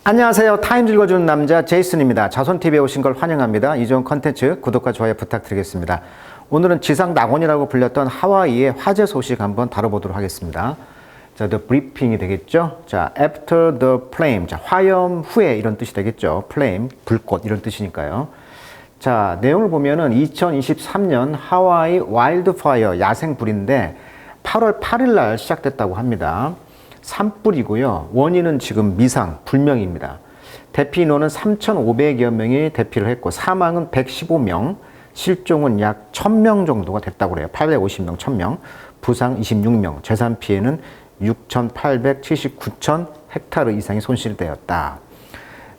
안녕하세요. 타임즈 읽어주는 남자 제이슨입니다. 자손TV에 오신 걸 환영합니다. 이 좋은 컨텐츠 구독과 좋아요 부탁드리겠습니다. 오늘은 지상 낙원이라고 불렸던 하와이의 화재 소식 한번 다뤄보도록 하겠습니다. 자, the briefing이 되겠죠. 자, after the flame. 자, 화염 후에 이런 뜻이 되겠죠. flame, 불꽃 이런 뜻이니까요. 자, 내용을 보면은 2023년 하와이 와일드파이어 야생불인데 8월 8일 날 시작됐다고 합니다. 산불이고요. 원인은 지금 미상, 불명입니다. 대피 인원은 3,500여 명이 대피를 했고 사망은 115명, 실종은 약 1,000명 정도가 됐다고 그래요. 850명, 1,000명, 부상 26명, 재산 피해는 6,879천 헥타르 이상이 손실되었다.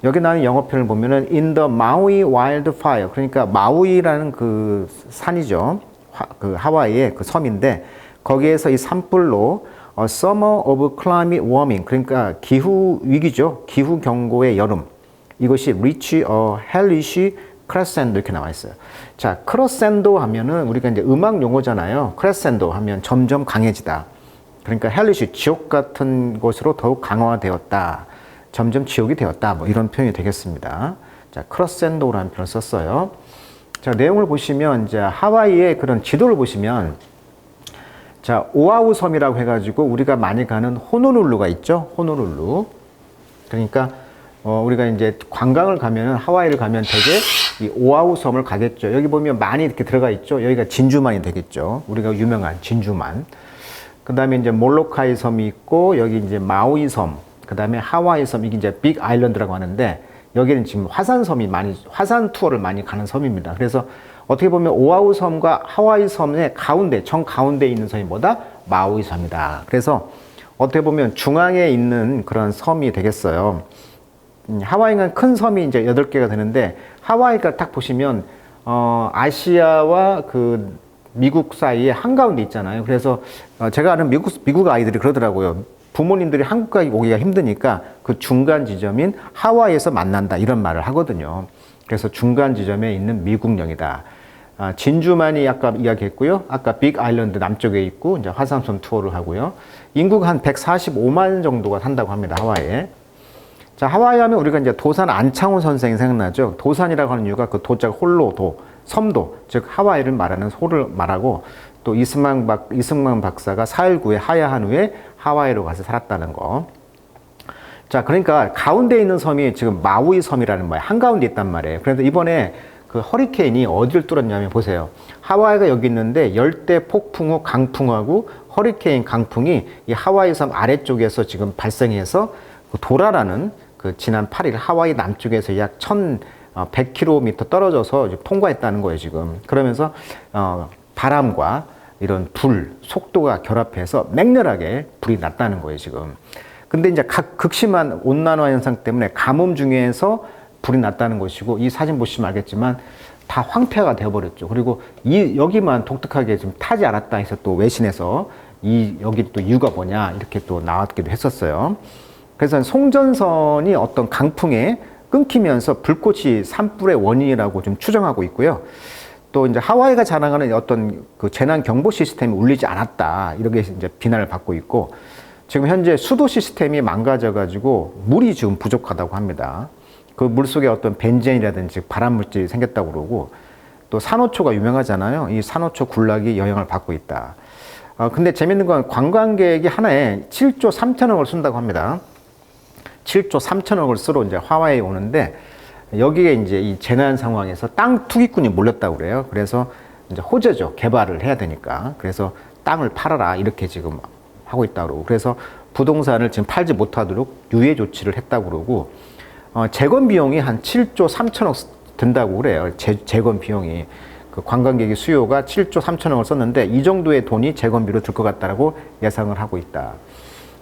여기 나오는 영어표를 보면은 in the Maui wildfire, 그러니까 마우이라는 그 산이죠. 그 하와이의 그 섬인데 거기에서 이 산불로 Summer of Climate Warming, 그러니까 기후 위기죠. 기후 경고의 여름. 이것이 reach a hellish crescendo 이렇게 나와 있어요. 자, crescendo 하면은 우리가 이제 음악 용어잖아요. crescendo 하면 점점 강해지다. 그러니까 hellish 지옥 같은 곳으로 더욱 강화되었다. 점점 지옥이 되었다. 뭐 이런 표현이 되겠습니다. 자, crescendo라는 표현을 썼어요. 자, 내용을 보시면 이제 하와이의 그런 지도를 보시면 자, 오아후 섬이라고 해가지고 우리가 많이 가는 호놀룰루가 있죠. 호놀룰루. 그러니까 우리가 이제 관광을 가면은 하와이를 가면 되게 이 오아후 섬을 가겠죠. 여기 보면 많이 이렇게 들어가 있죠. 여기가 진주만이 되겠죠. 우리가 유명한 진주만. 그 다음에 이제 몰로카이 섬이 있고 여기 이제 마우이 섬. 그 다음에 하와이 섬. 이게 이제 빅 아일랜드라고 하는데 여기는 지금 화산섬이 많이 화산 투어를 많이 가는 섬입니다. 그래서 어떻게 보면 오아후 섬과 하와이 섬의 가운데, 정 가운데에 있는 섬이 뭐다? 마우이 섬이다. 그래서 어떻게 보면 중앙에 있는 그런 섬이 되겠어요. 하와이는 큰 섬이 이제 8개가 되는데 하와이가 딱 보시면 아시아와 그 미국 사이에 한가운데 있잖아요. 그래서 제가 아는 미국 아이들이 그러더라고요. 부모님들이 한국에 오기가 힘드니까 그 중간 지점인 하와이에서 만난다 이런 말을 하거든요. 그래서 중간 지점에 있는 미국령이다. 진주만이 아까 이야기했고요. 아까 빅 아일랜드 남쪽에 있고 이제 화산섬 투어를 하고요. 인구가 한 145만 정도가 산다고 합니다. 하와이에. 자, 하와이 하면 우리가 이제 도산 안창호 선생이 생각나죠. 도산이라고 하는 이유가 그 도자가 홀로 도, 섬도, 즉 하와이를 말하는 소를 말하고 또 이승만 박사가 4.19에 하야한 후에 하와이로 가서 살았다는 거. 자, 그러니까 가운데 있는 섬이 지금 마우이 섬이라는 말이에요. 한가운데 있단 말이에요. 그래서 이번에 그 허리케인이 어디를 뚫었냐면 보세요. 하와이가 여기 있는데 열대 폭풍 후 강풍하고 허리케인 강풍이 이 하와이 섬 아래쪽에서 지금 발생해서 그 도라라는 그 지난 8일 하와이 남쪽에서 약 1,100km 떨어져서 통과했다는 거예요, 지금. 그러면서 바람과 이런 불, 속도가 결합해서 맹렬하게 불이 났다는 거예요, 지금. 근데 이제 극심한 온난화 현상 때문에 가뭄 중에서 불이 났다는 것이고, 이 사진 보시면 알겠지만 다 황폐화가 되어버렸죠. 그리고 여기만 독특하게 좀 타지 않았다 해서 또 외신에서 여기 또 이유가 뭐냐 이렇게 또 나왔기도 했었어요. 그래서 송전선이 어떤 강풍에 끊기면서 불꽃이 산불의 원인이라고 좀 추정하고 있고요. 또 이제 하와이가 자랑하는 어떤 그 재난 경보 시스템이 울리지 않았다 이렇게 이제 비난을 받고 있고, 지금 현재 수도 시스템이 망가져가지고 물이 지금 부족하다고 합니다. 그 물 속에 어떤 벤젠이라든지 발암물질이 생겼다고 그러고, 또 산호초가 유명하잖아요. 이 산호초 군락이 영향을 받고 있다. 근데 재밌는 건 관광객이 하나에 7조 3천억을 쓴다고 합니다. 7조 3천억을 쓰러 이제 하와이에 오는데 여기에 이제 이 재난 상황에서 땅 투기꾼이 몰렸다고 그래요. 그래서 이제 호재죠. 개발을 해야 되니까. 그래서 땅을 팔아라 이렇게 지금 하고 있다고 그러고, 그래서 부동산을 지금 팔지 못하도록 유예 조치를 했다고 그러고, 재건 비용이 한 7조 3천억 든다고 그래요. 재건 비용이. 그 관광객의 수요가 7조 3천억을 썼는데 이 정도의 돈이 재건비로 들 것 같다라고 예상을 하고 있다.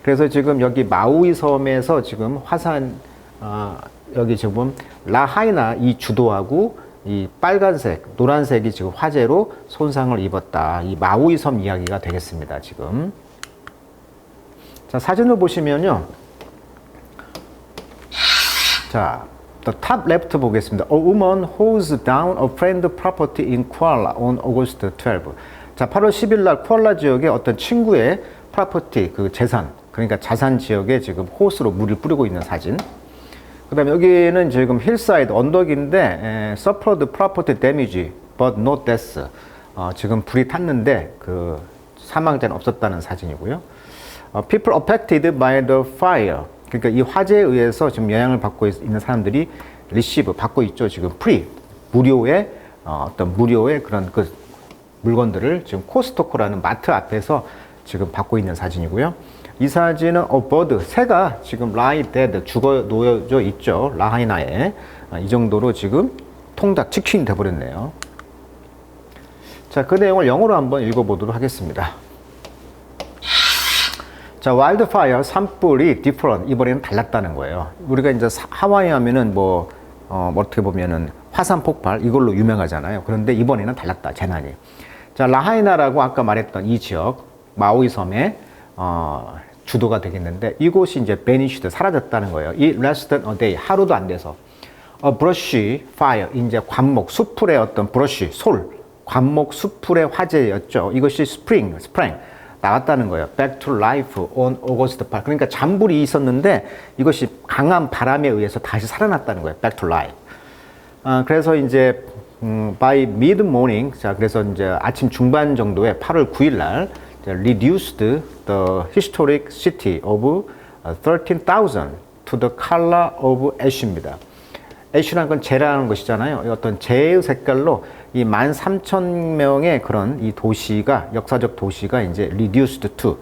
그래서 지금 여기 마우이 섬에서 지금 여기 지금 라하이나 이 주도하고 이 빨간색, 노란색이 지금 화재로 손상을 입었다. 이 마우이 섬 이야기가 되겠습니다, 지금. 자, 사진을 보시면요. 자, the top left 보겠습니다. A woman holds down a friend property in Kuala on August 12. 자, 8월 10일 날 쿠알라 지역의 어떤 친구의 프로퍼티, 그 재산, 그러니까 자산 지역에 지금 호스로 물을 뿌리고 있는 사진. 그다음에 여기는 지금 힐사이드 언덕인데 suffered property damage but no deaths. 지금 불이 탔는데 그 사망자는 없었다는 사진이고요. People affected by the fire. 그러니까 이 화재에 의해서 지금 영향을 받고 있는 사람들이 receive 받고 있죠. 지금 free 무료의 어떤 무료의 그런 그 물건들을 지금 코스토코라는 마트 앞에서 지금 받고 있는 사진이고요. 이 사진은 bird 새가 지금 lie dead 죽어 놓여져 있죠. 라하이나에 이 정도로 지금 통닭 치킨이 돼버렸네요. 자, 그 내용을 영어로 한번 읽어보도록 하겠습니다. 자, wildfire 산불이 different 이번에는 달랐다는 거예요. 우리가 이제 하와이 하면은 어떻게 보면은 화산 폭발 이걸로 유명하잖아요. 그런데 이번에는 달랐다 재난이. 자, 라하이나라고 아까 말했던 이 지역 마우이 섬의 주도가 되겠는데 이곳이 이제 vanished 사라졌다는 거예요. 이 less than a day 하루도 안 돼서 a brush fire 이제 관목 수풀의 어떤 brush 관목 수풀의 화재였죠. 이것이 sprang 나왔다는 거예요. Back to life on August 8. 그러니까 잔불이 있었는데 이것이 강한 바람에 의해서 다시 살아났다는 거예요. Back to life. 그래서 이제 by mid morning 자 그래서 이제 아침 중반 정도에 8월 9일 날 reduced the historic city of 13,000 to the color of ash입니다. ash라는 건 재라는 것이잖아요. 어떤 재의 색깔로 이 13,000명의 그런 이 도시가 역사적 도시가 이제 reduced to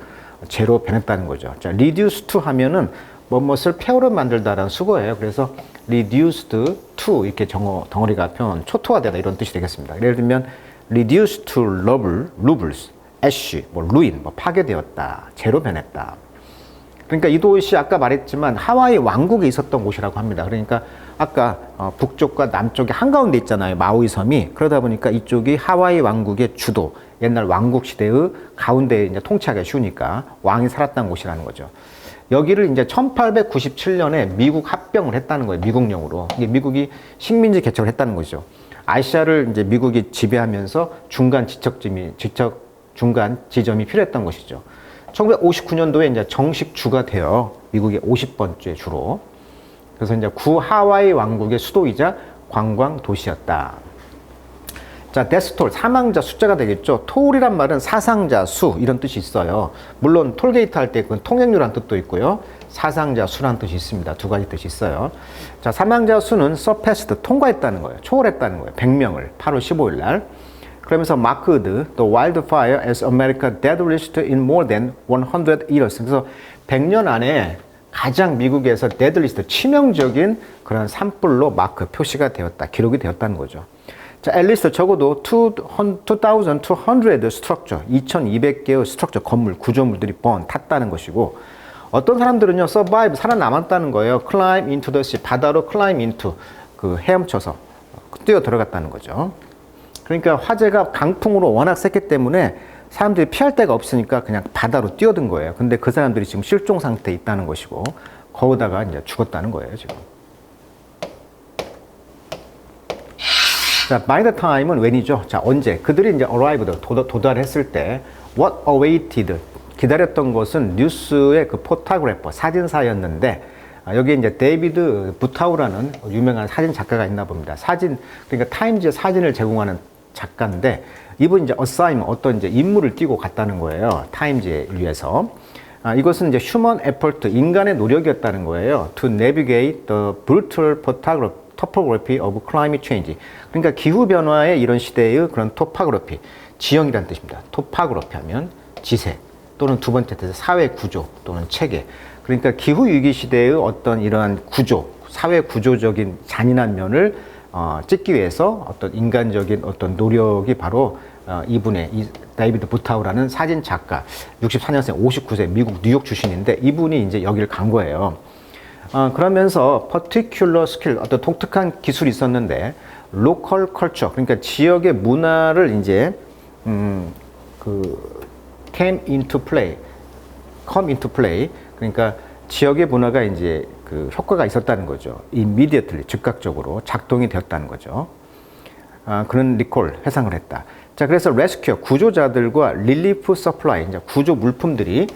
재로 변했다는 거죠. 자, reduced to 하면은 무엇을 폐허로 만들다라는 수거예요. 그래서 reduced to 이렇게 덩어리가 표현 초토화되다 이런 뜻이 되겠습니다. 예를 들면 reduced to rubles, ash, ruin, 파괴되었다, 재로 변했다. 그러니까 이 도시 아까 말했지만 하와이 왕국에 있었던 곳이라고 합니다. 그러니까 아까 북쪽과 남쪽이 한가운데 있잖아요. 마우이 섬이. 그러다 보니까 이쪽이 하와이 왕국의 주도, 옛날 왕국 시대의 가운데에 이제 통치하기가 쉬우니까 왕이 살았던 곳이라는 거죠. 여기를 이제 1897년에 미국 합병을 했다는 거예요. 미국령으로. 이게 미국이 식민지 개척을 했다는 거죠. 아시아를 이제 미국이 지배하면서 중간 지점이 필요했던 것이죠. 1959년도에 이제 정식 주가 되어 미국의 50번째 주로. 그래서 이제 구 하와이 왕국의 수도이자 관광 도시였다. 자, 데스톨 사망자 숫자가 되겠죠. 톨이란 말은 사상자 수 이런 뜻이 있어요. 물론 톨게이트 할 때 그건 통행료란 뜻도 있고요. 사상자 수란 뜻이 있습니다. 두 가지 뜻이 있어요. 자, 사망자 수는 surpassed 통과했다는 거예요. 초월했다는 거예요. 100명을 8월 15일 날. 그러면서 marked the wildfire as America's deadliest in more than 100 years. 그래서 100년 안에 가장 미국에서 데드리스트 치명적인 그런 산불로 마크 표시가 되었다. 기록이 되었다는 거죠. 자, 앨리스 적어도 2,200 스트럭처 2,200개의 스트럭처 건물 구조물들이 탔다는 것이고 어떤 사람들은요 survive 살아남았다는 거예요. climb into the sea 바다로 climb into 그 헤엄쳐서 뛰어 들어갔다는 거죠. 그러니까 화재가 강풍으로 워낙 셌기 때문에 사람들이 피할 데가 없으니까 그냥 바다로 뛰어든 거예요. 근데 그 사람들이 지금 실종 상태에 있다는 것이고 거기다가 이제 죽었다는 거예요, 지금. 자, by the time은 when이죠. 자, 언제? 그들이 이제 arrived, 도달했을 때 what awaited, 기다렸던 것은 뉴스의 그 포토그래퍼, 사진사였는데 여기 이제 데이비드 부타우라는 유명한 사진 작가가 있나 봅니다. 그러니까 타임즈에 사진을 제공하는 작가인데 이분 이제 assignment 어떤 이제 임무를 띄고 갔다는 거예요. 타임즈에 위해서. 이것은 이제 human effort 인간의 노력이었다는 거예요. To navigate the brutal topography of climate change. 그러니까 기후 변화의 이런 시대의 그런 topography 지형이라는 뜻입니다. topography 하면 지세 또는 두 번째 뜻은 사회 구조 또는 체계. 그러니까 기후 위기 시대의 어떤 이러한 구조, 사회 구조적인 잔인한 면을 찍기 위해서 어떤 인간적인 어떤 노력이 바로 이분의 이 데이비드 부타우라는 사진 작가 64년생 59세 미국 뉴욕 출신인데 이분이 이제 여기를 간 거예요. 그러면서 particular skill 어떤 독특한 기술이 있었는데 local culture 그러니까 지역의 문화를 이제 come into play 그러니까 지역의 문화가 이제 그 효과가 있었다는 거죠. immediately 즉각적으로 작동이 되었다는 거죠. 그런 리콜 회상을 했다. 자, 그래서 레스큐어 구조자들과 릴리프 서플라이 이제 구조 물품들이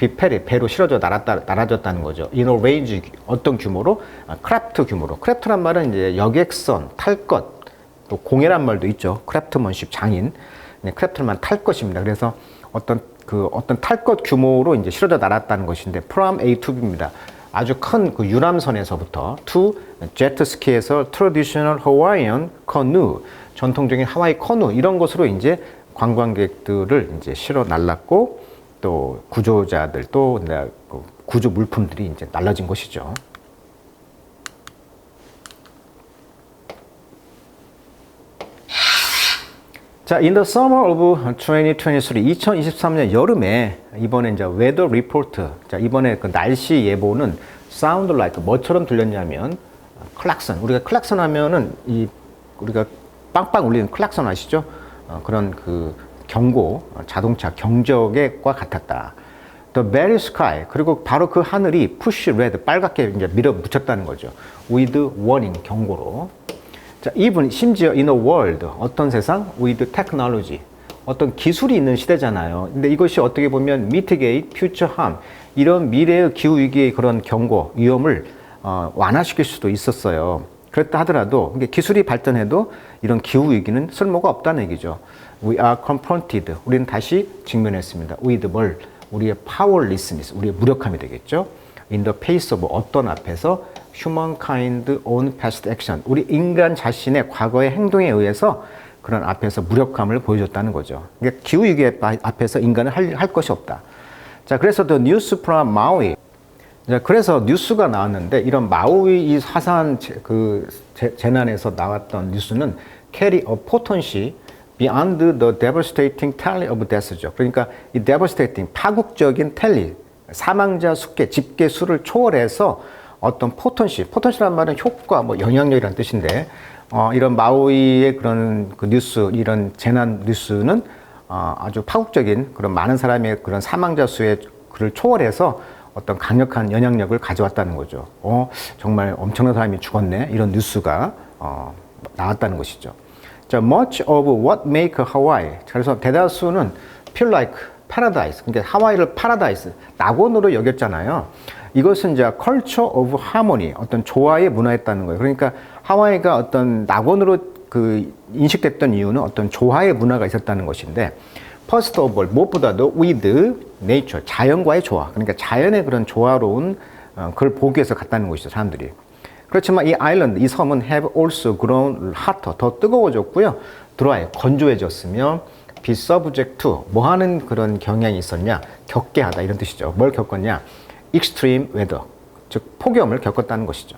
배로 실어져 날아졌다는 거죠. In a range, 어떤 규모로? 크래프트 규모로. 크래프트란 말은 이제 여객선, 탈 것, 또 공예란 말도 있죠. 크래프트먼십 장인. 크래프트만 탈 것입니다. 그래서 어떤 탈 것 규모로 이제 실어져 날았다는 것인데, from A to B입니다. 아주 큰 그 유람선에서부터 to 제트스키에서 traditional Hawaiian canoe, 전통적인 하와이 커누 이런 것으로 이제 관광객들을 이제 실어 날랐고 또 구조자들 또 구조 물품들이 이제 날라진 것이죠. 자, in the summer of 2023, 2023년 여름에 이번에 이제 weather report, 자, 이번에 그 날씨 예보는 sound like 뭐처럼 들렸냐면 클락son. 우리가 클락son 하면은 우리가 빵빵 울리는 클락son 아시죠? 그런 그 경고, 자동차 경적과 같았다. The very sky, 그리고 바로 그 하늘이 push red, 빨갛게 이제 밀어붙였다는 거죠. with warning, 경고로. 자, even 심지어 in a world, 어떤 세상? with technology, 어떤 기술이 있는 시대잖아요. 근데 이것이 어떻게 보면 mitigate future harm, 이런 미래의 기후 위기의 그런 경고, 위험을 완화시킬 수도 있었어요. 그렇다 하더라도 기술이 발전해도 이런 기후 위기는 쓸모가 없다는 얘기죠. We are confronted, 우리는 다시 직면했습니다. with 뭘? 우리의 powerlessness, 우리의 무력함이 되겠죠. in the face of, 어떤 앞에서 humankind own past action, 우리 인간 자신의 과거의 행동에 의해서 그런 앞에서 무력함을 보여줬다는 거죠. 그러니까 기후위기 앞에서 인간은 할 것이 없다. 자, 그래서 the news from Maui, 자, 그래서 뉴스가 나왔는데 이런 마우이 이 화산 재난에서 나왔던 뉴스는 carry a potency beyond the devastating tally of deaths죠. 그러니까 이 devastating, 파국적인 tally, 사망자 수계, 집계 수를 초월해서 어떤 포텐시란 말은 효과, 뭐 영향력이라는 뜻인데, 이런 마우이의 그런 그 뉴스, 이런 재난 뉴스는 아주 파국적인 그런 많은 사람의 그런 사망자 수의 그를 초월해서 어떤 강력한 영향력을 가져왔다는 거죠. 정말 엄청난 사람이 죽었네. 이런 뉴스가 나왔다는 것이죠. 자, much of what make Hawaii. 그래서 대다수는 feel like paradise. 그러니까 하와이를 파라다이스, 낙원으로 여겼잖아요. 이것은 이제 culture of harmony, 어떤 조화의 문화였다는 거예요. 그러니까 하와이가 어떤 낙원으로 그 인식됐던 이유는 어떤 조화의 문화가 있었다는 것인데, first of all, 무엇보다도 with nature, 자연과의 조화. 그러니까 자연의 그런 조화로운 그걸 보기 위해서 갔다는 것이죠, 사람들이. 그렇지만 이 아일랜드, 이 섬은 have also grown hotter, 더 뜨거워졌고요. dry, 건조해졌으며 be subject to, 뭐 하는 그런 경향이 있었냐? 겪게 하다, 이런 뜻이죠. 뭘 겪었냐? extreme weather, 즉 폭염을 겪었다는 것이죠.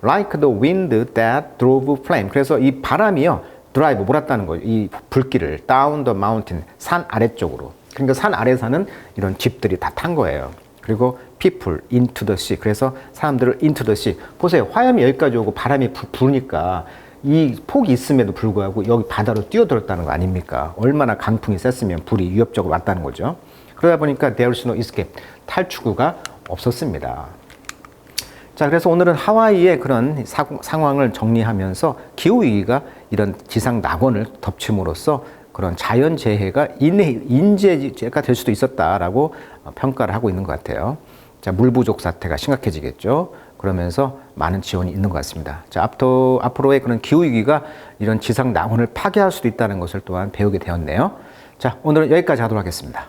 Like the wind that drove flame. 그래서 이 바람이요, 드라이브, 몰았다는 거예요. 이 불길을 down the mountain, 산 아래쪽으로. 그러니까 산 아래 사는 이런 집들이 다 탄 거예요. 그리고 people into the sea. 그래서 사람들을 into the sea. 보세요. 화염이 여기까지 오고 바람이 부니까 이 폭이 있음에도 불구하고 여기 바다로 뛰어들었다는 거 아닙니까? 얼마나 강풍이 셌으면 불이 위협적으로 왔다는 거죠. 그러다 보니까 there's no escape. 탈출구가 없었습니다. 자, 그래서 오늘은 하와이의 그런 상황을 정리하면서 기후위기가 이런 지상 낙원을 덮침으로써 그런 자연재해가 인재가 될 수도 있었다라고 평가를 하고 있는 것 같아요. 자, 물 부족 사태가 심각해지겠죠. 그러면서 많은 지원이 있는 것 같습니다. 자, 앞으로의 그런 기후위기가 이런 지상 낙원을 파괴할 수도 있다는 것을 또한 배우게 되었네요. 자, 오늘은 여기까지 하도록 하겠습니다.